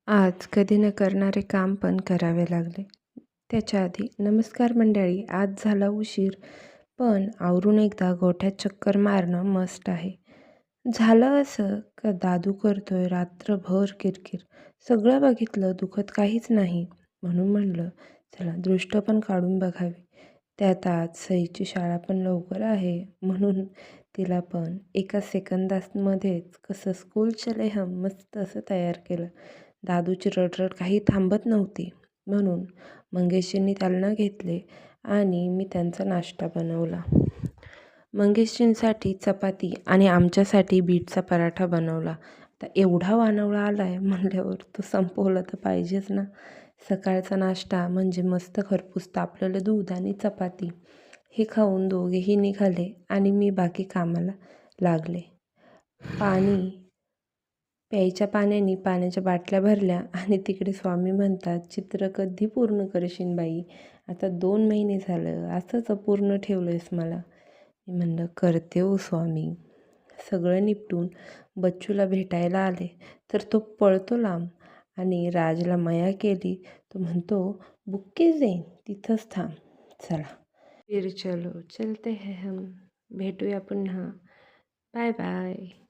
आज कधी न करणारे काम पण करावे लागले. त्याच्या आधी नमस्कार मंडळी, आज झाला उशीर, पण आवरून एकदा गोठ्यात चक्कर मारणं मस्ट आहे. झालं असं का दादू करतोय रात्रभर किरकिर. सगळं बघितलं, दुखत काहीच नाही. म्हणून म्हणलं चला दृष्ट पण काढून बघावी. त्यात आज सईची शाळा पण लवकर आहे, म्हणून तिला पण एका सेकंदामध्येच कसं स्कूल चले हम मस्त असं तयार केलं. दादूची रडरड काही थांबत नव्हती, म्हणून मंगेशजींनी त्यांना घेतले आणि मी त्यांचा नाश्ता बनवला. मंगेशजींसाठी चपाती आणि आमच्यासाठी बीटचा पराठा बनवला. आता एवढा वानवळा आला आहे म्हणल्यावर तो संपवला तर पाहिजेच ना. सकाळचा नाश्ता म्हणजे मस्त खरपूस तापलेलं दूध आणि चपाती. हे खाऊन दोघेही निघाले आणि मी बाकी कामाला लागले. प्यायच्या पाण्याने पाण्याच्या बाटल्या भरल्या आणि तिकडे स्वामी म्हणतात, चित्र कधी पूर्ण करशील बाई, आता 2 महिने झालं असंच अपूर्ण ठेवलंयस मला. मी म्हणलं करते हो स्वामी. सगळं निपटून बच्चूला भेटायला आले तर तो पळतो लांब आणि राजला माया केली. तो म्हणतो बुक्कीच देईन, तिथंच थांब. चला फिर चलो चलते हैं हम. भेटूया पुन्हा. Bye bye.